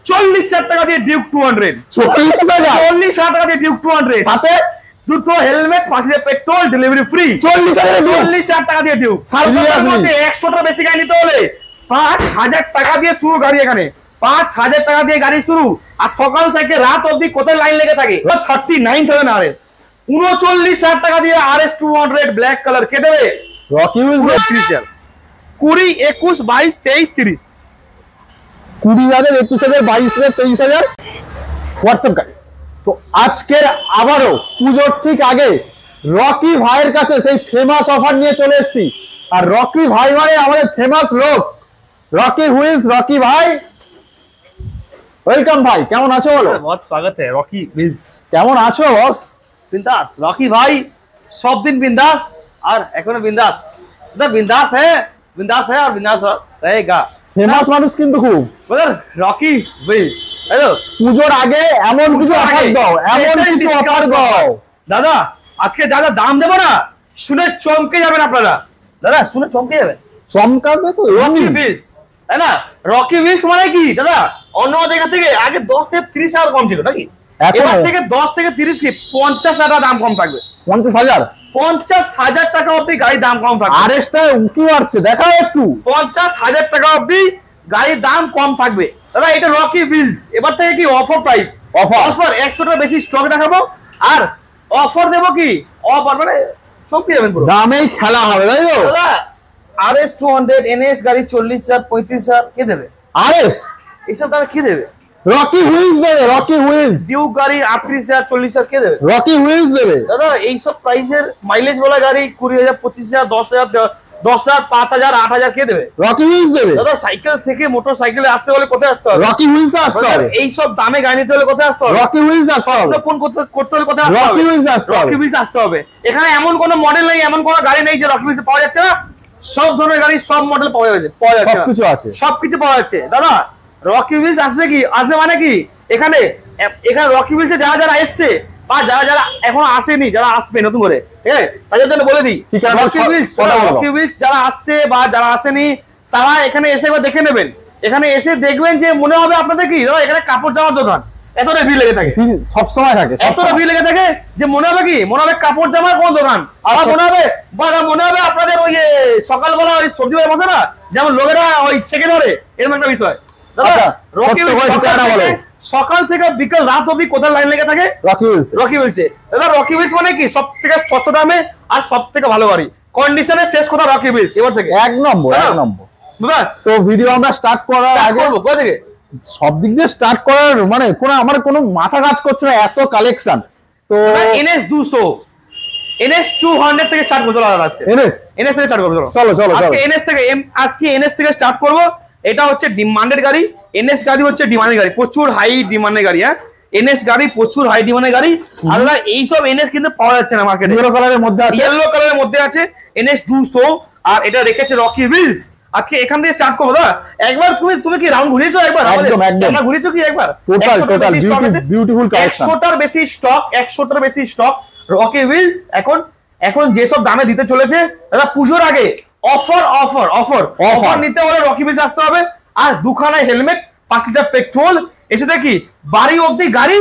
40,000 টাকা দিয়ে ডিউক 200, 40,000 টাকা দিয়ে ডিউক 200 সাথে দুটো হেলমেট, 5 পেট্রোল, ডেলিভারি ফ্রি। 40,000 টাকা দিয়ে ডিউক। 100 টাকা বেশি গাড়ি নিতে হলে 5,000 টাকা দিয়ে শুরু গাড়ি, এখানে 5,000 টাকা দিয়ে গাড়ি শুরু। আর সকাল থেকে রাত অবধি কোথায় লাইন লেগে থাকে। 39,000 RS, 39,000 টাকা দিয়ে RS 200 ব্ল্যাক কালার কে দেবে? Rocky wheels. 20, 21, 22, 23, 30, 20,000, 21,000, 22,000, 23,000 WhatsApp guys. তো আজকের আবারও পুজোর ঠিক আগে রকি ভাইয়ের কাছে সেই ফেমাস অফার নিয়ে চলে এসেছি। আর রকি ভাই মানে আমাদের ফেমাস লোক, রকি হুইলস। রকি ভাই ওয়েলকাম ভাই, কেমন আছো বলো? बहुत स्वागत है रॉकी व्हील्स। কেমন আছো বস? बिंदास रॉकी भाई, सब दिन बिंदास और एकोनो बिंदास, मतलब बिंदास है और बिंदास रहेगा। ফেমাস মানুষ কিন্তু খুব, मगर रॉकी व्हील्स हेलो পুজোর আগে এমন কিছু অফার দাও, এমন কিছু অফার দাও দাদা। আজকে যা যা দাম দেবো না, শুনে চমকে যাবেন আপনারা। দাদা শুনে চমকে যাবেন, চমকাবে তো। রকি व्हील्स তাই না? রকি व्हील्स মানে কি দাদা? অন্য জায়গা থেকে আগে 10 থেকে 30,000 কম ছিল নাকি? এবার থেকে 10 থেকে 30 কি 50,000 টাকা দাম কম থাকবে। 50,000, 50,000 টাকা অবধি গাড়ির দাম কম থাকবে। আরএসটা উঁকি মারছে, দেখাও একটু। 50,000 টাকা অবধি গাড়ির দাম কম থাকবে দাদা। এটা রকি व्हील्स। এবার থেকে কি অফার প্রাইস, অফার 100 টাকা বেশি স্টক দেখাবো। আর অফার দেবো কি, অফার মানে চমকে যাবেন পুরো। দামেই খেলা হবে তাই তো দাদা। RS 200 NS গাড়ি 40,000, 35,000 কে দেবে? আরএস এইসব দামে কি দেবে? রকি হুইলস দেবে, রকি হুইলস। ডিউক গাড়ি 38,000, 40,000 কে দেবে? রকি হুইলস দেবে দাদা। এইসব প্রাইসের মাইলেজ বলা গাড়ি 20,000, 25,000, 10,000, 5,000, 8,000 কে দেবে? রকি হুইলস দেবে দাদা। সাইকেল থেকে মোটর সাইকেলে আসতে হলে কোথায় আসতে হবে? রকি হুইলস আসতে হবে। এইসব দামে গাড়ি নিতে হলে কোথায় আসতে হবে? রকি হুইলস আসতে হবে। ফোন করতে হলে কোথায় আসতে হবে? রকি হুইলস আসতে হবে। রকি व्हील्स আসতে হবে। এখানে এমন কোন মডেল নেই, এমন কোন গাড়ি নেই যে রকি व्हील्स পাওয়া যাচ্ছে না। সব ধরনের গাড়ি, সব মডেল পাওয়া যাচ্ছে, সবকিছু আছে, সবকিছু পাওয়া যাচ্ছে দাদা। রকি व्हील्स আসবে কি, আসবে মানে কি, এখানে রকি व्हील्स যারা যারা এসছে বা যারা যারা এখনো আসেনি, যারা আসবে নতুন করে, ঠিক আছে, তাদের জন্য বলে দিই, রকি व्हील्स যারা আসছে বা যারা আসেনি তারা এখানে এসে একবার দেখে নেবেন। এখানে এসে দেখবেন যে মনে হবে আপনাদের কি দাদা এখানে কাপড় জামার দোকান। এতটা ভিড় লেগে থাকে, সব সময় থাকে, এতটা ভিড় লেগে থাকে যে মনে হবে কি, মনে হবে কাপড় জামার কোন দোকান। আবার মনে হবে আপনাদের ওই যে সকালবেলা ওই সবজি বাজার বসে না, যেমন লোকেরা ওই ছেকে ধরে, এরকম একটা বিষয় দাদা। রকি সকাল থেকে বিকাল রাত অবধি কোথায় লাইন লেগে থাকে? Rocky wheels. দাদা রকি व्हील्स মানে কি, সব থেকে সস্তা দামে আর সব থেকে ভালো গাড়ি কন্ডিশনে শেষ কথা রকি व्हील्स। এবার থেকে এক নম্বর দাদা। তো ভিডিও আমরা স্টার্ট করার আগে কোথা থেকে সব দিক দিয়ে স্টার্ট করার মানে আমার কোনো মাথা কাজ করছে না, এত কালেকশন। তো NS 200, NS 200 থেকে স্টার্ট করব। NS থেকে স্টার্ট করব। চলো আজকে NS থেকে স্টার্ট করব। এটা হচ্ছে ডিমান্ডেড গাড়ি। NS গাড়ি হচ্ছে ডিমান্ডেড গাড়ি, প্রচুর হাই ডিমান্ডেড গাড়ি। হ্যাঁ, NS গাড়ি প্রচুর হাই ডিমান্ডেড গাড়ি। আর এই সব NS কিন্তু পাওয়া যাচ্ছে না মার্কেটে। ইয়েলো কালারের মধ্যে আছে NS 200। আর এটা রেখেছে রকি व्हील्स। আজকে এখান থেকে স্টার্ট করবো দাদা। একবার তুমি কি রাউন্ড ঘুরিয়েছো? একবার আমরা ঘুরিয়েছো কি একবার? Total beautiful collection. 100টার বেশি স্টক রকি व्हील्स এখন যেসব দামে দিতে চলেছে দাদা। পুজোর আগে অফার নিতে হলে রকি व्हील्स আসতে হবে। আর দুখানা হেলমেট, 5 লিটার পেট্রোল, এসে দেখি বাড়ি অবধি গাড়ি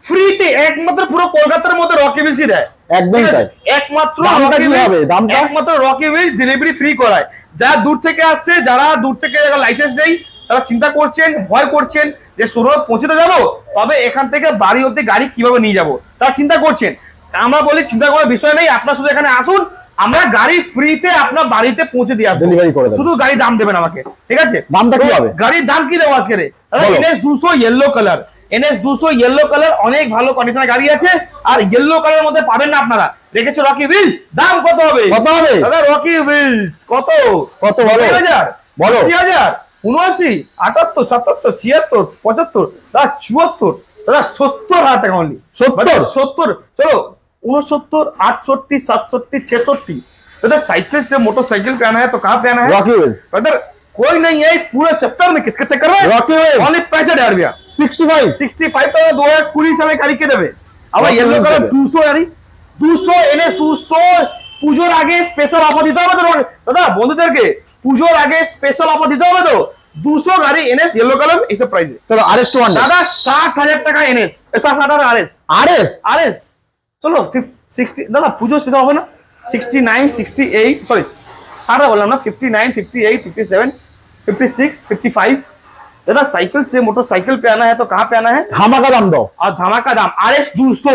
ফ্রিতে। একমাত্র পুরো কলকাতার মধ্যে রকি व्हील्स দেয়। একদম তাই। একমাত্র রকি व्हील्स ডেলিভারি ফ্রি করায়। যারা দূর থেকে আসছে, যারা দূর থেকে লাইসেন্স নেই, তারা চিন্তা করছেন, ভয় করছেন যে শোরুমে পৌঁছতে যাবো, তবে এখান থেকে বাড়ি অবধি গাড়ি কিভাবে নিয়ে যাবো তারা চিন্তা করছেন। আমরা বলি চিন্তা করার বিষয় নেই, আপনার শুধু এখানে আসুন, আমরা গাড়ি ফ্রিতে আপনার বাড়িতে পৌঁছে দিয়ে আসবো। শুধু গাড়ি দাম দেবেন আমাকে, ঠিক আছে? দামটা কি হবে? গাড়ির দাম কি দেবো আজকে? NS 200 yellow colour. NS 200 yellow colour, অনেক ভালো কন্ডিশনের গাড়ি আছে। আর ইয়েলো কালারের মধ্যে পাবেন না আপনারা, রেখেছো রকি व्हील्स। দাম কত হবে দাদা? রকি व्हील्स কত বলো? 20,000, 30,000, 79, 78, 77, 76, 75, দাদা 74, দাদা 70,000 টাকা অনলি। 70 চলো 69, 68, 67, 66। दादा साइकिल से मोटरसाइकिल पे आना है तो कहाँ पे आना है? Rocky wheels. ब्रदर कोई नहीं है इस पूरे चक्कर में, किसके चक्कर में? Rocky wheels. ओनली 65,000 रुपया। 65 तो 2020 সালে গাড়ি কে দেবে? আবার ইয়েলো কালার 200 গাড়ি, 200 NS 200 পুজোর আগে স্পেশাল অফার দিতে হবে তো দাদা। বন্ধুদেরকে পুজোর আগে স্পেশাল অফার দিতে হবে তো। 200 গাড়ি এনএস ইয়েলো কালার এইসব প্রাইসে। চলো আরএস 200 দাদা 60,000 টাকা এনএস, 60,000 আরএস আরএস আরএস। চলো 60 দাদা পুজো স্পেশাল হবে না, 69 68 সরি 60 বললাম না, 59 58 57 56 55। दादा साइकिल से मोटरसाइकिल पे आना है तो कहाँ पे आना है? धामाका दाम दो और धमाका दाम RS 200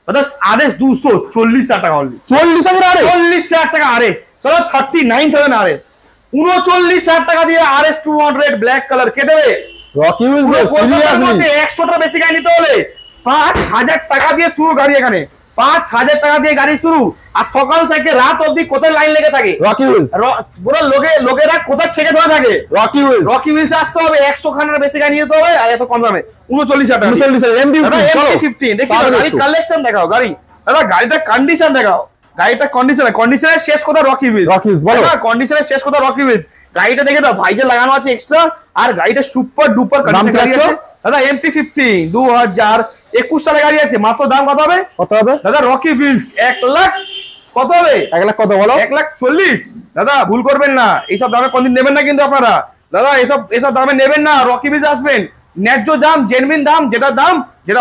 मतलब RS 200 40,000 টাকা অনলি, 40,000 আরে 40,000 টাকা RS। চলো 39,000 RS, 39,000 টাকা দিয়ে RS 200 ব্ল্যাক কালার কে দেবে? রকি উইলস সিরিয়াসলি 100 টা বেশি গাড়ি নিতে হলে 5,000 টাকা দিয়ে শুরু গাড়ি, এখানে 5,000 টাকা দিয়ে গাড়ি শুরু। আর সকাল থেকে রাত অবধি কোথায় লাইন লেগে থাকে? রকি উইলস পুরো লোকেরা কোথায় ছেড়ে ধরে থাকে? রকি উইলস আসতে হবে, 100 খানের বেশি গাড়ি নিতে হবে আর এত কম দামে 39,000 টাকা। 39,000 MT15 দেখি গাড়ির কালেকশন দেখাও, দাদা গাড়িটা কন্ডিশন দেখাও, গাড়িটা কন্ডিশনের শেষ কথা রকি উইলস বলো, কন্ডিশনের শেষ কথা রকি উইলস। গাড়িটা দেখে দাও, ভাইজে লাগানো আছে এক্সট্রা, আর গাড়িটা সুপার ডুপার কন্ডিশন গাড়ি আছে দাদা। MT15 2021 সালে গাড়ি আছে, মাত্র দাম কত হবে? দাদা রকি উইলস 1 লাখ কত হবে? 1 লাখ কত বলো? 1,40,000। দাদা ভুল করবেন না, এইসব দামে কোনদিন নেবেন না কিন্তু আপনারা, দাদা এসব দামে নেবেন না। রকি উইলস আসবেন, ন্যায্য দাম, জেনুইন দাম, যেটা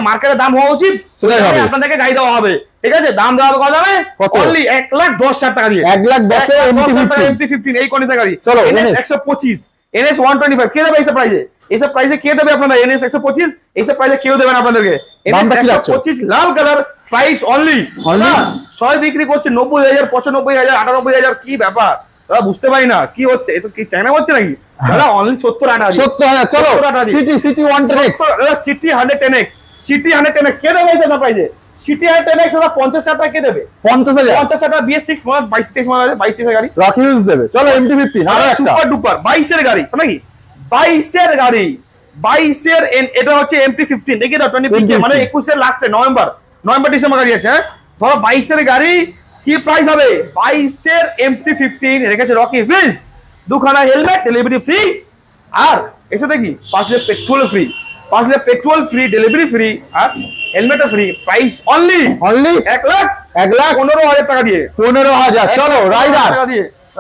মার্কেটে দাম হওয়া উচিত সেটাই হবে, আপনাদেরকে গাড়ি দেওয়া হবে। ঠিক আছে, দাম দেওয়া হবে কত দামে? অনলি 1,10,000 টাকা দিয়ে, 1,10,000 MT15 এই কন্ডিশন গাড়ি। চলো NS 125 NS 125 কে দেবে এইসব প্রাইসে? এইসব প্রাইসে কে দেবে আপনারা? NS 125 এইসব প্রাইসে কেউ দেবেন আপনাদেরকে। NS 125 লাল কালার, প্রাইস অনলি সবাই বিক্রি করছে 90,000 95,000 98,000। কি ব্যাপার দাদা, বুঝতে পারি না কি হচ্ছে, এসব কি চায়না হচ্ছে নাকি? দাদা অনলি 70,000। চলো সিটি 110X দাদা সিটি 110X কে দেবে এইসব প্রাইসে? সিটি 110X দাদা 50,000 টাকা কে দেবে? 50,000 টাকা BS6 মানে 22-23 মানে 22 গাড়ি রকি উইলস দেবে। চলো MT15 আর একটা সুপার ডুপার 22 এর গাড়ি নাকি, 22 এর গাড়ি, 22 এর এটা হচ্ছে MT15 দেখি দাও 20 মানে 21 এর লাস্টে নভেম্বর ডিসেম্বর গাড়ি আছে। হ্যাঁ ধরো 22 এর গাড়ি কি প্রাইস হবে? 22 এর MT15 রেখেছে রকি উইলস, দুখানা হেলমেট, ডেলিভারি ফ্রি, আর এসে দেখি 5 litre petrol free, 5 litre petrol free, delivery free, আর হেলমেট ফ্রি। প্রাইস অনলি 1,15,000 টাকা দিয়ে, 15,000। চলো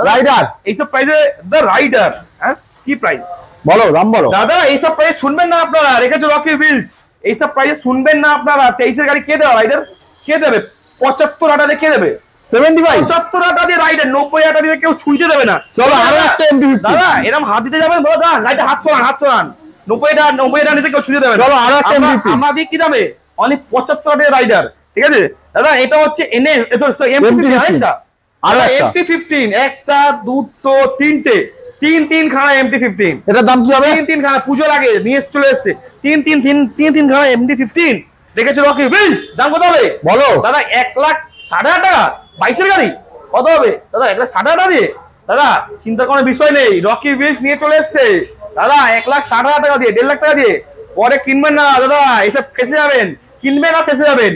রাইডার এইসব প্রাইসে দ্য রাইডার। হ্যাঁ কি প্রাইস বলো, দাম বলো দাদা। এইসব প্রাইস শুনবেন না আপনারা, রেখেছে রকি উইলস, এইসব প্রাইসে শুনবেন না আপনারা। 23 এর গাড়ি কে দেবে? রাইডার কে দেবে? 75,000 টাকা দিয়ে কে দেবে? 75,000 টাকা দিয়ে রাইডার, 90,000 টাকা দিয়ে কেউ ছুঁইতে দেবে না। চলো আরো একটা MT15 দাদা এরকম হাত দিতে যাবেন দাদা, গাড়িটা হাত চলান 90,000 নিতে কেউ ছুঁতে দেবে না। চলো আরো একটা MT15 আমরা দিই কি দামে? অনলি 75,000 টাকা রাইডার। ঠিক আছে দাদা, এটা হচ্ছে NS MT15 আর MT15 একটা দুটো তিনটে তিন খানা MT15। এটার দাম কি হবে? তিন খানা পুজোর আগে নিয়ে চলে এসেছে, তিন খানা MT15 রেখেছে রকি উইলস। দাম কত হবে বলো দাদা? 1,60,000 টাকা 22 এর গাড়ি কত হবে দাদা? 1,60,000 টাকা দিয়ে দাদা চিন্তা করার বিষয় নেই, রকি উইলস নিয়ে চলে এসেছে দাদা 1,60,000 টাকা দিয়ে, 1,50,000 টাকা দিয়ে। পরে কিনবেন না দাদা, এসব ফেসে যাবেন, কিনবেন না ফেসে যাবেন।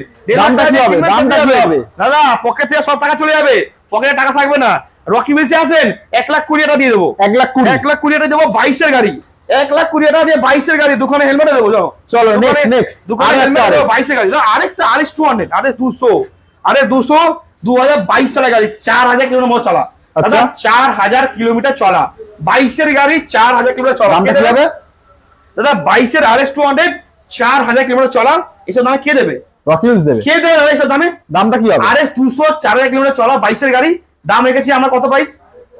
দাদা পকেট থেকে সব টাকা চলে যাবে, পকেটে টাকা থাকবে না। রকি উইলসে আসেন, 1,20,000 টাকা দিয়ে দেবো, 1,20,000 টাকা দেবো 22 এর গাড়ি, 1,20,000 টাকা দিয়ে 22 এর গাড়ি, দুখানে হেলমেট দেবো। চলো নেক্সট দুখানে হেলমেট দেবো 22 এর গাড়ি। আরেকটা RS 200 2022 সালের গাড়ি, 4,000 কিলোমিটার মতো চলা। আচ্ছা 4,000 কিলোমিটার চলা, 22 এর গাড়ি 4,000 কিলোমিটার চলা। দাদা 22 এর RS 200 4,000 কিলোমিটার চলা, এসব দামে কে দেবে? রকি উইলস দেবে। কে দেবে দাদা এসব দামে? দামটা কি হবে? RS 200 4,000 কিলোমিটার চলা 22 এর গাড়ি, দাম রেখেছি আমরা কত প্রাইস?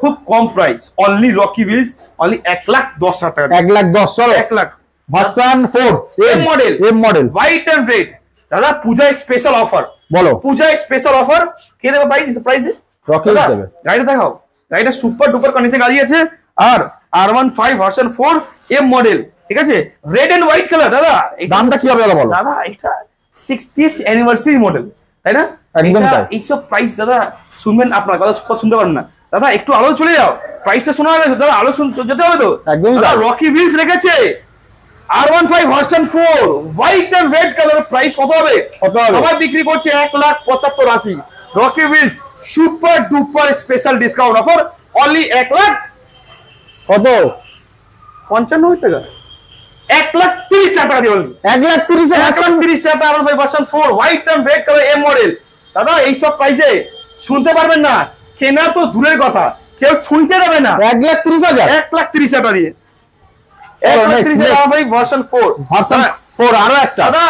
খুব কম price, only Rocky Wheels, only 1,10,000 টাকা। 1,10,000 চলো 1 lakh version 4 M model white and red. দাদা পূজা স্পেশাল অফার, বলো পূজা স্পেশাল অফার কে দেবে প্রাইসে? রকি উইলস দেবে। গাড়িটা দেখাও, গাড়িটা সুপার ডুপার কন্ডিশন গাড়ি আছে, আর R15 ভার্সন 4 এম মডেল। ঠিক আছে, রেড এন্ড হোয়াইট কালার। দাদা দামটা কি হবে বলো? দাদা এটা 60th অ্যানিভার্সারি মডেল, তাই না? একদম তাই। এইসব প্রাইস দাদা শুনবেন, আপনার কথা শুনতে পারেন না দাদা, একটু আলো চলে যাও, প্রাইসটা শোনা হবে দাদা, আলো যেতে হবে তো। একদম রকি উইলস রেখেছে R15 version 4 white and red colour, price কত হবে? সবাই বিক্রি করছে 1,75,80। Rocky wheels super duper special discount offer, only 1,55,000 টাকা, 1,30,000 টাকা দিয়ে, 1,30,000 টাকা version 4 white and red colour M model. দাদা এইসব প্রাইসে শুনতে পারবেন না, কেনা তো দূরের কথা, কেউ ছুঁইতে দেবে না। 1,30,000 1,30,000 টাকা দিয়ে ভার্সন 4 আরো একটা দাদা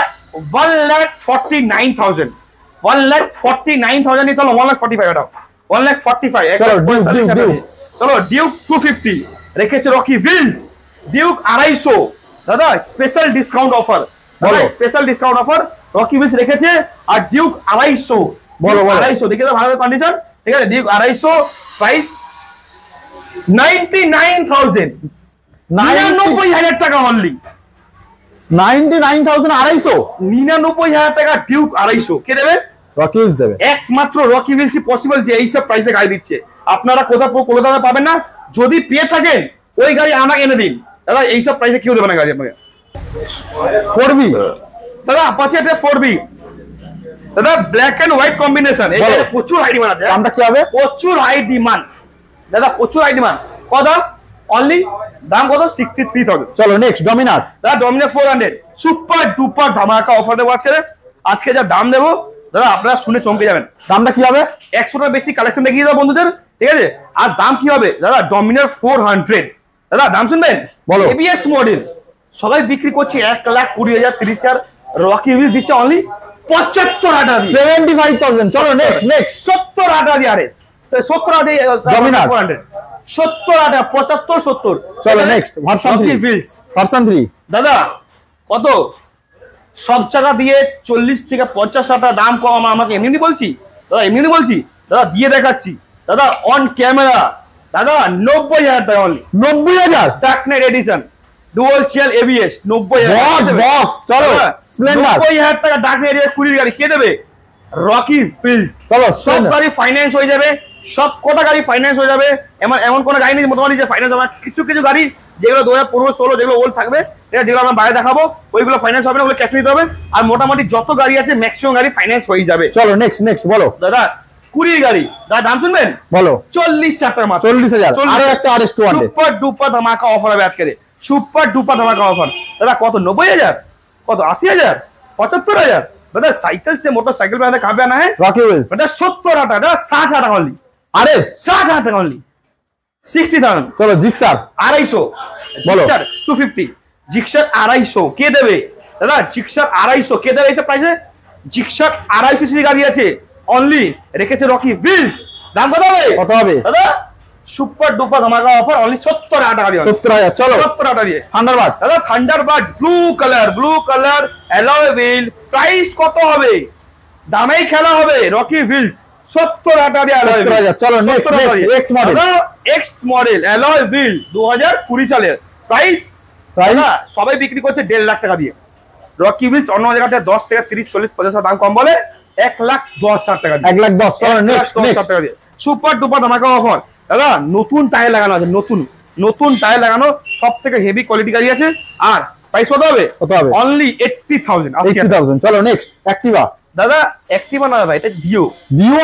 1,49,000 1,49,000 চলো 1,45,000 এটা 1,45,000 চলো ডিউক 250 রেখেছে রকি ভিলস ডিউক 250 দাদা special discount offer special discount offer Rocky Wheels রেখেছে আর ডিউক 250 বলো 250 দেখে তো ভালো কন্ডিশন ঠিক আছে ডিউক 250 প্রাইস 99,000 99,000 টাকা অনলি 99,250 99,000 টাকা ডিউক 250 কে দেবে রকি ভিলস দেবে একমাত্র রকি ভিলসই পসিবল যে এই সব প্রাইসে গাড়ি দিচ্ছে আপনারা কোথাও পাবেন না যদি পেয়ে থাকেন ওই গাড়ি আমাকে এনে দিন দাদা এই সব প্রাইসে কেউ দেবে না গাড়ি আপনাকে 4B দাদা আপাচে এটা 4B দাদা ব্ল্যাক এন্ড হোয়াইট কম্বিনেশন এখানে প্রচুর হাই ডিমান্ড আছে দামটা কি হবে প্রচুর হাই ডিমান্ড দাদা প্রচুর হাই ডিমান্ড কত অনলি দাম কত 63,000 চলো নেক্সট ডমিনার দাদা ডমিনার 400 সুপার ডুপার ধামাকা অফার দেবো আজকে যা দাম দেবো দাদা আপনারা শুনে চমকে যাবেন দামটা কি হবে 100 টাকা বেশি কালেকশন দেখিয়ে দাও বন্ধুদের ঠিক আছে আর দাম কি হবে দাদা ডমিনার 400 দাদা দাম শুনবেন বলো এবিএস মডেল সবাই বিক্রি করছে 1,20,000 30,000 রকি ভিলস দিচ্ছে অনলি 75,000 দিয়ে 75,000 চলো নেক্সট 70,000 দিয়ে আরএস 70,000 দিয়ে ডমিনার 400 70,000 75 70 চলো নেক্সট ভার্সন 3 দাদা কত সব জায়গা দিয়ে 40 থেকে 50,000 টাকা দাম কম আমাকে এমনি বলছি দাদা দিয়ে দেখাচ্ছি দাদা অন ক্যামেরা দাদা 90,000 টাকা অনলি 90,000 টাকনেট edition dual chair ABS 90,000 boss চলো স্প্লেন্ডার 90,000 টাকা টাকনেট এডিশন কুড়ির গাড়ি কে দেবে রকি ভিলস চলো সব গাড়ি ফাইন্যান্স হয়ে যাবে সব কটা গাড়ি ফাইন্যান্স হয়ে যাবে এমন কোনো গাড়ি নেই মোটামুটি যে ফাইন্যান্স হবে কিছু গাড়ি যেগুলো 2015-16 যেগুলো ওল্ড থাকবে যেগুলো আমরা বাইরে দেখাবো ওইগুলো ফাইন্যান্স হবে না ওগুলো ক্যাশে নিতে হবে আর মোটামুটি যত গাড়ি আছে ম্যাক্সিমাম গাড়ি ফাইন্যান্স হয়ে যাবে চলো নেক্সট বলো দাদা কুড়ির গাড়ি দাদা দাম শুনবেন বলো 40,000 টাকা মাত্র 40,000 আরো একটা আরএস 200 সুপার ডুপার ধামাকা অফার হবে আজকে সুপার ডুপার ধামাকা অফার দাদা কত 90,000 কত 80,000 75,000 दादा साइकिल से मोटरसाइकिल पे कहाँ पे आना है रॉकी विल्स बेटा 70,000 दादा 60,000 ओनली आरएस 60,000 ओनली 60,000 चलो जिक्सर 250 जिक्सर 250 जिक्सर 250 के देवे दादा जिक्सर 250 के देवे ऐसा प्राइस है जिक्सर 250 सीसी गाड़ी আছে ओनली রেখেছে রকি ভিলস দাম কত হবে দাদা সুপার ডুপার ধামাকা অফার অনলি 70,000 টাকা দিয়ে 70,000 চলো 70,000 টাকা দিয়ে থান্ডারবার্ড দাদা Thunderbird blue colour alloy wheel price কত হবে দামেই খেলা হবে রকি হুইল 70,000 টাকা দিয়ে অ্যালয় হুইল চলো নেক্সট এক্স মডেল দাদা এক্স মডেল অ্যালয় হুইল 2020 সালের প্রাইস না সবাই বিক্রি করছে 1.5 লাখ টাকা দিয়ে রকি হুইল অন্য জায়গাতে 10 থেকে 30 40 50 দাম কম বলে 1,10,000 টাকা দিয়ে 1,10,000 চলো নেক্সট টাকা দিয়ে সুপার ডুপার ধামাকা অফার দাদা নতুন টায়ার লাগানো আছে নতুন টায়ার লাগানো সবথেকে হেভি কোয়ালিটি গাড়ি আছে আর প্রাইস কত হবে অনলি 80,000 চলো নেক্সট অ্যাক্টিভা দাদা অ্যাক্টিভা না ভাই এটা ডিও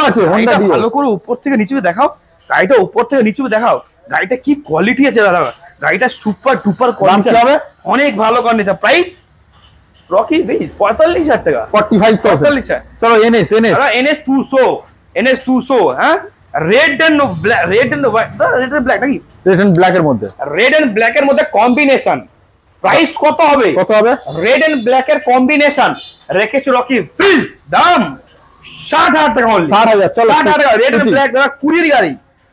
আছে হোন্ডা ডিও ভালো করে উপর থেকে নিচে দেখাও গাড়িটা উপর থেকে নিচে দেখাও গাড়িটা কি কোয়ালিটি আছে দাদা গাড়িটা সুপার ডুপার কোয়ালিটি হবে অনেক ভালো কন্ডিশন প্রাইস রকি বেস 45,000 টাকা 45,000 চলো এনএস দাদা এনএস 200 হ্যাঁ রেড এন্ড ব্ল্যাক নাকি রেড এন্ড ব্ল্যাক এর মধ্যে কম্বিনেশন প্রাইস কত হবে রেড এন্ড ব্ল্যাক এর কম্বিনেশন রেখেছে রকি প্লিজ দাম 60,000 টাকা অনলি 60,000 চলো 60,000 টাকা রেড এন্ড ব্ল্যাক দাদা 20 গাড়ি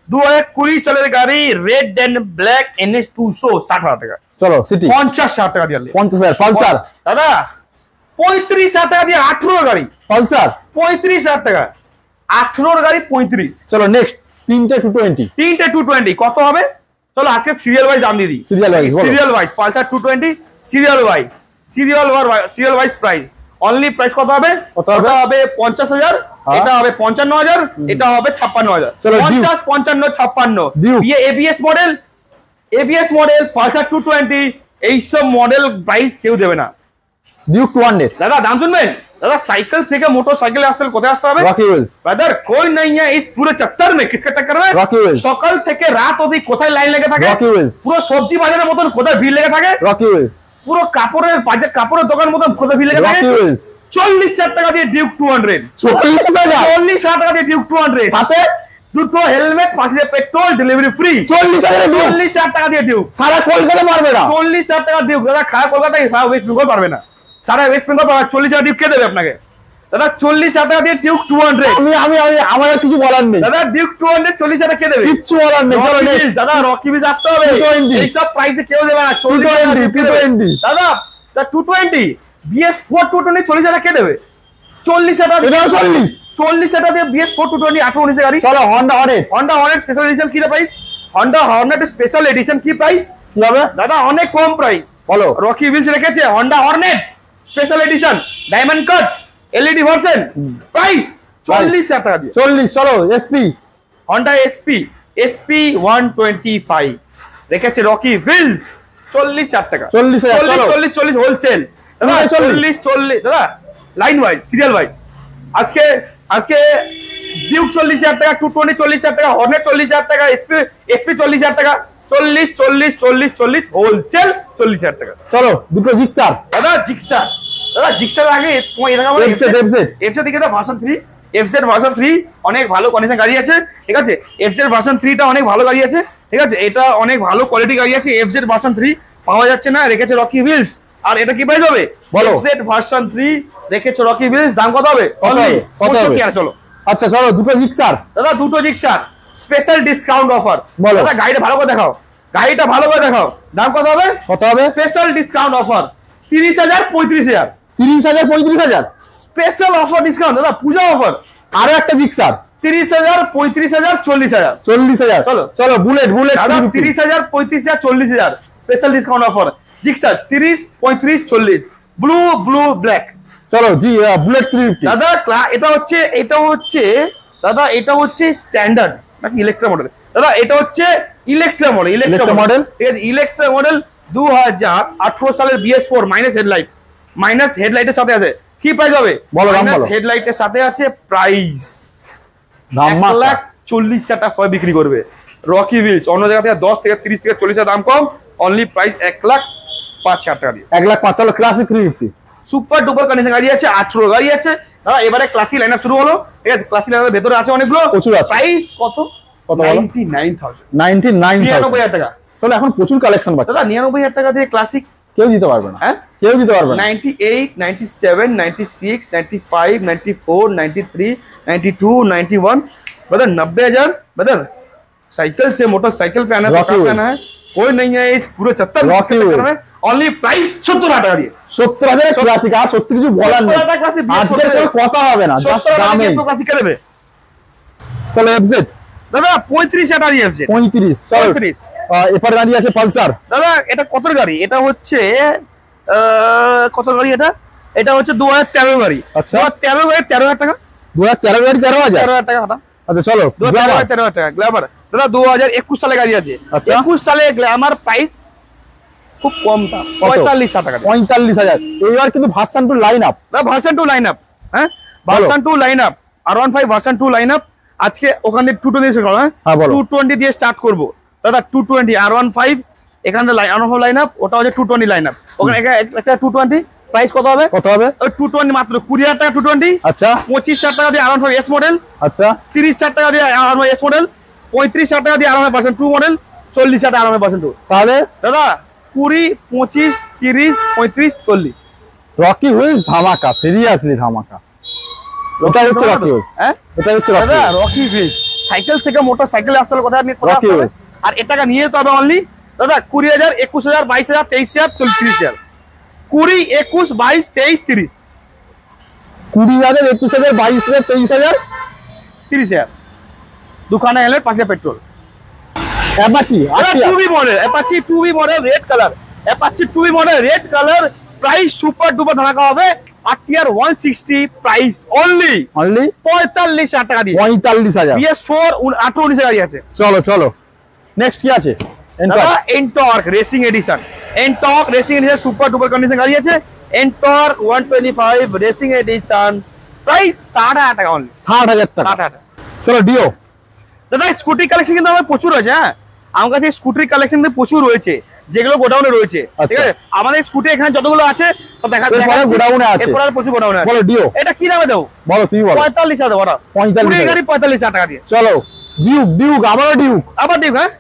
2020 সালের গাড়ি রেড এন্ড ব্ল্যাক এনএস 200 60,000 টাকা চলো সিটি 50,000 টাকা দিয়ে 50,000 পালসার দাদা 35,000 টাকা দিয়ে 18 গাড়ি পালসার 35,000 টাকা 18 গাড়ি 35 চলো নেক্সট তিনটে 220 কত হবে চলো আজকে সিরিয়াল ওয়াইজ দাম দিয়ে দিই serial wise Pulsar 220 serial wise price only price কত হবে 50,000 এটা হবে 55,000 এটা হবে 56,000 চলো 50 55 56 ये एबीएस मॉडल পালসার 220 এই সব মডেল প্রাইস কেউ দেবে না ডিউক 200 দাদা দাম শুনবেন दादा साइकिल থেকে মোটরসাইকেল আসতে কোথায় আসতে হবে রকি উইলস ব্রাদার कोई नहीं है इस पूरे चक्कर में किसका टक्कर है রকি উইলস সকাল থেকে রাত অবধি কোথায় লাইন লেগে থাকে রকি উইলস পুরো সবজি বাজারের মতন কোথায় ভিড় লেগে থাকে রকি উইলস পুরো কাপড়ের দোকান মতন কোথায় ভিড় লেগে থাকে রকি উইলস 40,000 টাকা দিয়ে ডিউক 200 40,000 টাকা দিয়ে ডিউক 200 সাথে দুটো হেলমেট 5 পেট্রোল ডেলিভারি ফ্রি 40,000 টাকা দিয়ে ডিউক সারা কলকাতা পারবে না 40,000 টাকা ডিউক দাদা সারা কলকাতায় সারা ওয়েস্ট বেঙ্গল পারবে না সারা ওয়েস্ট বেঙ্গল পারবে 40,000 ডিউক কে দেবে আপনাকে দাদা 40,000 টাকা দিয়ে ডিউক 200 আমি আমার কিছু বলার নেই দাদা ডিউক 200 40,000 টাকা কে দেবে কিচ্ছু বলার নেই চলো নেক্সট দাদা রকি বিজ আসতে হবে এই সব প্রাইসে কেউ দেবে না 220 দাদা 220 BS4 220 40,000 টাকা কে দেবে 40,000 টাকা এটা 40 টাকা দিয়ে BS4 220 18 গাড়ি চলো Honda Hornet স্পেশাল এডিশন কি price Honda Hornet special edition কি প্রাইস কি হবে দাদা অনেক কম প্রাইস বলো রকি বিলস রেখেছে Honda Hornet special edition diamond cut LED version price 40,000 টাকা দিয়ে 40 চলো SP Honda SP 125 রেখেছে রকি বিলস 40,000 টাকা 40,000 40 হোলসেল দাদা 40 দাদা লাইন ওয়াইজ সিরিয়াল ওয়াইজ আজকে ডিউক 40,000 টাকা 220 40,000 টাকা হর্নেট 40,000 টাকা SP 40,000 টাকা 40 হোলসেল 40,000 টাকা চলো দুটো জিক্সার দাদা জিক্সার আগে তোমার এরকম এফজেড দিকে তো ভার্সন 3 এফজেড ভার্সন 3 অনেক ভালো কন্ডিশন গাড়ি আছে ঠিক আছে এফজেড ভার্সন 3 টা অনেক ভালো গাড়ি আছে ঠিক আছে এটা অনেক ভালো কোয়ালিটি গাড়ি আছে এফজেড ভার্সন 3 পাওয়া যাচ্ছে না রেখেছে রকি হুইলস আর এটা কি প্রাইস হবে এফজেড ভার্সন 3 রেখেছে রকি হুইলস দাম কত হবে কত হবে চলো আচ্ছা চলো দুটো জিক্সার দাদা দুটো জিক্সার স্পেশাল ডিসকাউন্ট অফার দাদা গাড়িটা ভালো করে দেখাও দাম কত হবে special discount offer 30,000 35,000 special offer discount দাদা পূজা অফার আরো একটা জিক্সার 30,000 35,000 40,000 চলো বুলেট দাদা 30,000 35,000 40,000 special discount offer Gixxer 30 35 40 blue black চলো জি বুলেট 350 দাদা এটা হচ্ছে স্ট্যান্ডার্ড নাকি ইলেকট্রা মডেল দাদা এটা হচ্ছে ইলেকট্রা মডেল ঠিক আছে ইলেকট্রা মডেল 2018 সালের BS4 মাইনাস হেডলাইটের সাথে আছে কি প্রাইস হবে মাইনাস হেডলাইটের সাথে আছে প্রাইস 1,40,000 টাকা সবাই বিক্রি করবে রকি বিলস অন্য জায়গা থেকে 10 থেকে 30 থেকে 40,000 দাম কম অনলি প্রাইস 1,05,000 টাকা দিয়ে 1,05,000 চলো ক্লাসিক 350 সুপার ডুপার কন্ডিশন গাড়ি আছে 18 গাড়ি আছে দাদা এবারে ক্লাসিক লাইনআপ শুরু হলো ঠিক আছে ক্লাসিক লাইনআপের ভিতরে আছে অনেকগুলো প্রচুর আছে প্রাইস কত 99,000 টাকা চলো এখন প্রচুর কালেকশন বাকি দাদা 99,000 টাকা দিয়ে ক্লাসিক কেউ দিতে পারবে না হ্যাঁ কেউ দিতে পারবে না 98 97 96 95 94 93 92 91 ब्रदर 90,000 ब्रदर साइकिल से मोटरसाइकिल पे आना है कोई नहीं है इस पूरे 70 में ओनली प्राइस 70,000 টাকা দিয়ে 70,000 ক্লাসিক আর সত্যি কিছু বলার নেই আজকে কোনো কথা হবে না জাস্ট দামে ক্লাসিক দেবে চলো এফজেড দাদা 35,000 টাকা দিয়ে এফজেড 35 চলো 35 এরপর গাড়ি আছে পালসার দাদা এটা কত গাড়ি এটা হচ্ছে কত গাড়ি এটা হচ্ছে 2013 গাড়ি আচ্ছা 13 গাড়ি 13,000 টাকা 2013 গাড়ি 13,000 টাকা হাটা আচ্ছা চলো 13,000 টাকা গ্ল্যামার দাদা 2021 সালে গাড়ি আছে 21 সালে গ্ল্যামার প্রাইস খুব কম দাম 45,000 টাকা 45,000 এইবার কিন্তু ভার্সন 2 লাইনআপ ভার্সন 2 লাইনআপ হ্যাঁ version 2 line-up R15 version 2 line-up আজকে ওখানে 220 দিয়ে হ্যাঁ 220 দিয়ে স্টার্ট করব দাদা 220 R15 এখানে R15 লাইনআপ ওটা হচ্ছে 220 লাইনআপ ওখানে একটা 220 প্রাইস কত হবে 220 মাত্র 20,000 টাকা 220 আচ্ছা 25,000 টাকা দিয়ে R15 S মডেল আচ্ছা 30,000 টাকা দিয়ে R15 S মডেল 35,000 টাকা দিয়ে R15 ভার্সন 2 মডেল 40,000 টাকা R15 ভার্সন 2 তাহলে দাদা 20 25 30 35 40 রকি হুইলস ধামাকা সিরিয়াসলি ধামাকা ওটা হচ্ছে রকি হুইলস হ্যাঁ এটা হচ্ছে দাদা রকি হুইলস সাইকেল থেকে মোটরসাইকেল আসতে হলে কথা আর এটাকে নিয়ে যেতে হবে অনলি দাদা 20,000 21,000 22,000 23,000 34,000 20 21 22 23 30 20,000 21,000 22,000 23,000 30,000 दुकाने helmet 5,000 petrol Apache 2B model Apache 2B model red colour Apache 2B model red colour price super duper ধামাকা হবে RTR 160 প্রাইস অনলি 45,000 টাকা দিয়ে 45,000 BS4 18 গাড়ি আছে চলো নেক্সট কি আছে NTorq racing addition super duper condition গাড়ি আছে এনটর্ক 125 রেসিং এডিশন প্রাইস 60,000 টাকা অনলি 60,000 টাকা চলো ডিও দাদা স্কুটি কালেকশন কিন্তু আমার প্রচুর আছে হ্যাঁ আমার কাছে স্কুটির কালেকশন কিন্তু প্রচুর রয়েছে যেগুলো গোডাউনে রয়েছে ঠিক আছে আমাদের স্কুটি এখানে যতগুলো আছে সব দেখা গোডাউনে আছে এরপর আর প্রচুর গোডাউনে আছে বলো ডিও এটা কি দামে দাও বলো তুমি বলো 45,000 বড় 45,000 গাড়ি 45,000 টাকা দিয়ে চলো ডিউক আবার ডিউক, হ্যাঁ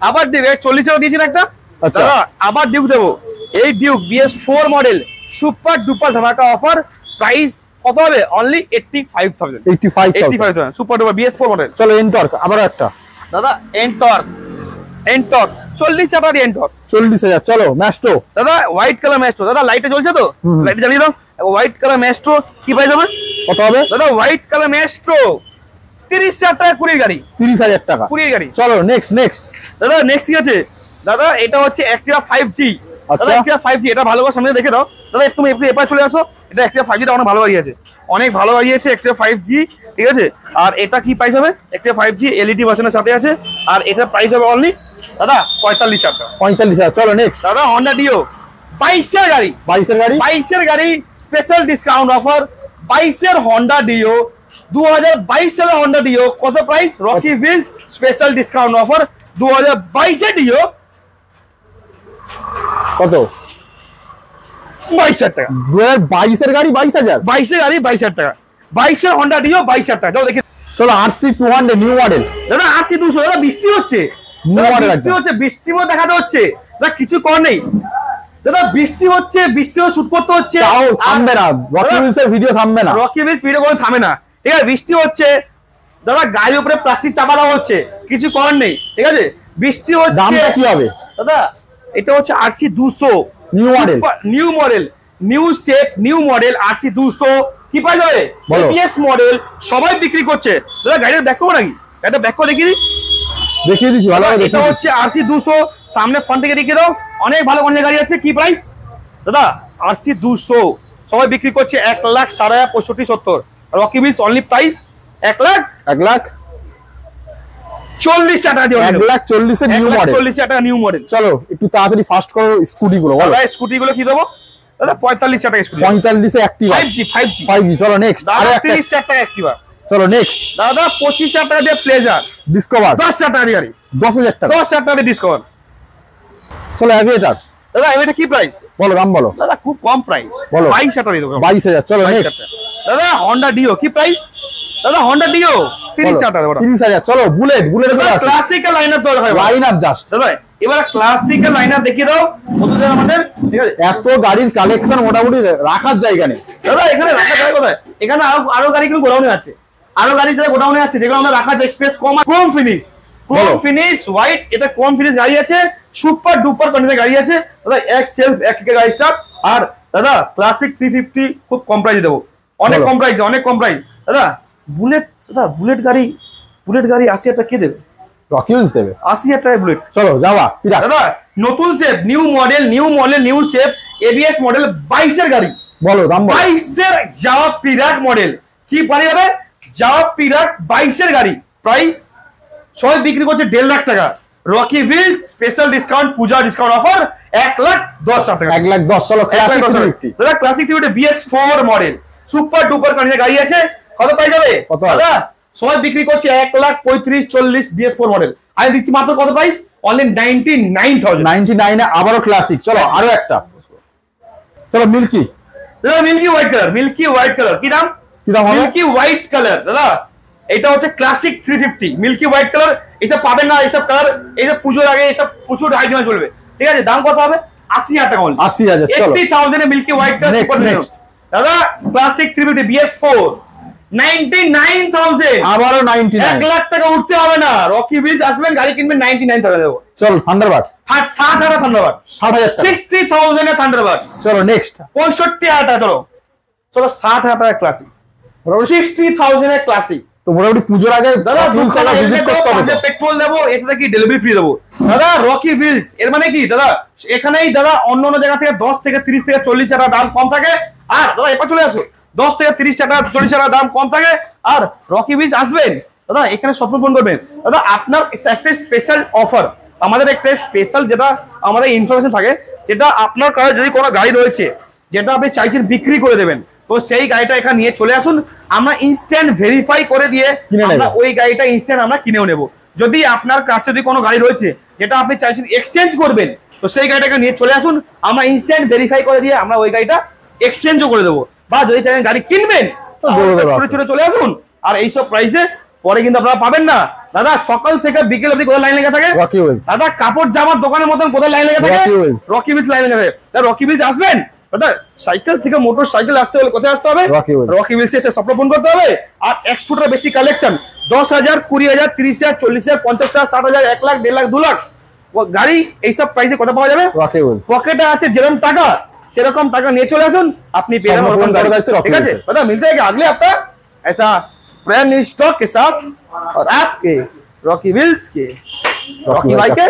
আবার ডিউক 40 টাকা দিয়েছেন একটা। আচ্ছা আবার ডিউক দেবো। এই Duke BS4 model super duper ধামাকা অফার, প্রাইস কত হবে? Only 85,000। 85,000 super duper BS4 model. চলো এনটর্ক আবার একটা দাদা, এনটর্ক 40 টাকা দিয়ে এনটর্ক 40,000। চলো ম্যাস্ট্রো দাদা, হোয়াইট কালার ম্যাস্ট্রো। দাদা লাইটে জ্বলছে তো, লাইটে জ্বালিয়ে দাও। হোয়াইট কালার ম্যাস্ট্রো কি প্রাইস হবে? কত হবে দাদা? হোয়াইট কালার ম্যাস্ট্রো 30,000 টাকা, 20 গাড়ি, 30,000 টাকা, 20 গাড়ি। চলো নেক্সট দাদা নেক্সট কি আছে? দাদা এটা হচ্ছে Activa 5G। আচ্ছা Activa 5G এটা ভালো করে সামনে দেখে দাও। দাদা তুমি এপারে চলে আসো। এটা Activa 5G টা অনেক ভালো গাড়ি আছে, অনেক ভালো গাড়ি আছে Activa 5G, ঠিক আছে। আর এটা কি প্রাইস হবে? Activa 5G LED ভার্সনের সাথে আছে, আর এটা প্রাইস হবে অনলি দাদা 45,000 টাকা। 45,000। চলো নেক্সট দাদা Honda Dio 22 এর গাড়ি, 22 এর গাড়ি স্পেশাল ডিসকাউন্ট অফার। 22 এর Honda Dio, 2022 সালের Honda Dio, কত price? Rocky Wheels special discount offer 2022 এর Dio কত? 22,000 টাকা। 2022 এর গাড়ি 22,000, 22 এর গাড়ি 22,000 টাকা। 22 এর Honda Dio 22,000 টাকা। চলো দেখি। চলো RC 200 নিউ মডেল। দাদা RC 200। দাদা বৃষ্টি হচ্ছে, বৃষ্টি দেখাতে হচ্ছে দাদা, কিছু কর নেই দাদা। বৃষ্টি হচ্ছে, শুট করতে হচ্ছে, থামবে না রকি ভিলসের ভিডিও, থামবে না রকি ভিলস ভিডিও কোনো থামে না, ঠিক আছে। বৃষ্টি হচ্ছে দাদা, গাড়ির উপরে প্লাস্টিক চাপা দেওয়া হচ্ছে, কিছু করার নেই, ঠিক আছে। বৃষ্টি হচ্ছে, দামটা কি হবে দাদা? এটা হচ্ছে RC 200 new model, new shape, new model RC 200 কি পাওয়া যাবে? ABS মডেল, সবাই বিক্রি করছে দাদা। গাড়িটা ব্যাক করবো নাকি? গাড়িটা ব্যাক করে দেখিয়ে দিচ্ছি ভালো। এটা হচ্ছে RC 200, সামনে ফ্রন্ট থেকে দেখিয়ে দাও। অনেক ভালো গাড়ি আছে। কি প্রাইস দাদা? RC 200 সবাই বিক্রি করছে 1,00,000, 65,000, 70। রকি ভিলস অনলি প্রাইস 1,40,000 টাকা দিয়ে 1,40,000 এর নিউ মডেল, 1,40,000 টাকা নিউ মডেল। চলো একটু তাড়াতাড়ি ফাস্ট করো স্কুটি গুলো বলো। দাদা স্কুটি গুলো কি দেবো দাদা? 45,000 টাকা স্কুটি, 45,000 অ্যাক্টিভা 5G। চলো নেক্সট। দাদা 30,000 টাকা অ্যাক্টিভা। চলো নেক্সট। দাদা 25,000 টাকা দিয়ে প্লেজার ডিসকভার, 10,000 টাকা দিয়ে গাড়ি, 10,000 টাকা, 10,000 টাকা দিয়ে ডিসকভার। চলো অ্যাভিয়েটার। দাদা এটা কি প্রাইস? বলো দাম বলো। দাদা খুব কম প্রাইস, বলো। 22,000 টাকা দিয়ে দেবো, 22,000। চলো নেক্সট। দাদা Honda Dio কি প্রাইস? দাদা Honda Dio 30,000 টাকা। 30,000। চলো বুলেট ক্লাসিক্যাল লাইনার তো হয়, লাইনআপ জাস্ট দাদা। এবার ক্লাসিক্যাল লাইনার দেখিয়ে দাও আমাদের, ঠিক আছে। এত গাড়ির কালেকশন মোটামুটি রাখার জায়গা নেই দাদা। এখানে রাখা যায় কোথায়? এখানে আরো গাড়ি কিন্তু গোডাউনে আছে, আরো গাড়ি গোডাউনে আছে, যেগুলো আমরা রাখার এক্সপ্রেস কম, ক্রোম ফিনিশ হোয়াইট। এটা ক্রোম ফিনিশ গাড়ি আছে, সুপার ডুপার কন্ডিশনের গাড়ি আছে দাদা। এক সেলফ এক গাড়ি স্টার্ট। আর দাদা ক্লাসিক 350 খুব কম প্রাইসে দেবো, অনেক কম প্রাইসে, অনেক কম প্রাইস দাদা। বুলেট গাড়ি 80,000 টাকা কে দেবে? রকি ভিলস দেবে 80,000 টাকা বুলেট। চলো যাওয়া দাদা নতুন shape, new model, new shape, ABS model, 22 এর গাড়ি। বলো দাম বলো। 22 এর জাওয়া পিরাক মডেল কি পাওয়া যাবে? জাওয়া পিরাক 22 এর গাড়ি, প্রাইস সবাই বিক্রি করছে 1,50,000 টাকা। রকি ভিলস স্পেশাল ডিসকাউন্ট, পূজা ডিসকাউন্ট অফার 1,10,000 টাকা। 1,10,000। চলো ক্লাসিক 350। দাদা classic 350 BS4 model super duper কন্ডিশনের গাড়ি আছে, কত প্রাইস যাবে দাদা? সবাই বিক্রি করছে 1,35,000, 40 BS4 মডেল। আমি দিচ্ছি মাত্র কত প্রাইস? অনলি 99,000। 99 এ আবারও ক্লাসিক। চলো আরো একটা। চলো মিল্কি। দাদা মিল্কি হোয়াইট কালার কি দাম? মিল্কি হোয়াইট কালার দাদা। এটা হচ্ছে ক্লাসিক 350 মিল্কি হোয়াইট কালার। এইসব পাবেন না, এইসব কালার এইসব পুজোর আগে এইসব প্রচুর আইটেম চলবে, ঠিক আছে। দাম কত হবে? 80,000 টাকা। 80,000। 80,000 এ মিল্কি হোয়াইট কালার দাদা। Classic 350 BS4 99,000। আবারও 99। 1,00,000 টাকা উঠতে হবে না। রকি ভিলস আসবেন, গাড়ি কিনবেন, 99,000 দেবো। চল থান্ডারবার্ড। 60,000 থান্ডারবার্ড, 60,000। 60,000 এ থান্ডারবার্ড। চলো নেক্সট। 65,000 টাকা। চলো 60,000 টাকা ক্লাসিক, 60,000 এ ক্লাসিক। তো মোটামুটি পুজোর আগে দাদা ভিজিট করতে হবে, পেট্রোল দেবো, এর সাথে কি ডেলিভারি ফ্রি দেবো দাদা। রকি ভিলস এর মানে কি দাদা? এখানেই দাদা অন্য জায়গা থেকে 10 থেকে 30 থেকে 40 টাকা দাম কম থাকে। আর দাদা এবার চলে আসো, 10 থেকে 30 টাকা 40 টাকা দাম কম থাকে। আর রকি ভিলস আসবেন দাদা, এখানে স্বপ্ন পূরণ করবেন দাদা। আপনার একটা স্পেশাল অফার, আমাদের একটা স্পেশাল যেটা আমাদের ইনফরমেশন থাকে, যেটা আপনার কাছে যদি কোনো গাড়ি রয়েছে যেটা আপনি চাইছেন বিক্রি করে দেবেন, তো সেই গাড়িটা এখানে নিয়ে চলে আসুন। আমরা ইনস্ট্যান্ট ভেরিফাই করে দিয়ে আমরা ওই গাড়িটা ইনস্ট্যান্ট আমরা কিনেও নেব। যদি আপনার কাছে যদি কোনো গাড়ি রয়েছে যেটা আপনি চাইছেন এক্সচেঞ্জ করবেন, তো সেই গাড়িটাকে নিয়ে চলে আসুন। আমরা ইনস্ট্যান্ট ভেরিফাই করে দিয়ে আমরা ওই গাড়িটা এক্সচেঞ্জও করে দেবো। বা যদি চাইছেন গাড়ি কিনবেন, ছোট চলে আসুন। আর এইসব প্রাইসে পরে কিন্তু আপনারা পাবেন না। দাদা সকাল থেকে বিকেল অবধি কোথায় লাইন লেগে থাকে? Rocky wheels. দাদা কাপড় জামার দোকানের মতন কোথায় লাইন লেগে থাকে? Rocky wheels. Rocky wheels line লেগে থাকে। দাদা রকি হুইলস আসবেন দাদা, সাইকেল থেকে মোটর সাইকেল আসতে হলে কোথায় আসতে হবে? Rocky wheels. রকি হুইলস এসে স্বপ্ন পূরণ করতে হবে। আর 100টার বেশি কালেকশন, 10,000, 20,000, 30,000, 40,000, 50,000, 60,000, 1 লাখ, 1.5 লাখ, 2 লাখ গাড়ি এইসব প্রাইসে কথা পাওয়া যাবে। Rocky wheels. পকেটে আছে যেরকম টাকা সেরকম টাকা নিয়ে চলে আসুন, আপনি পেয়ে যাবেন ওরকম গাড়ি। ঠিক আছে দাদা, मिलते हैं अगले हफ्ता ऐसा ब्रांड न्यू स्टॉक के साथ और आपके रॉकी व्हील्स के रॉकी भाई के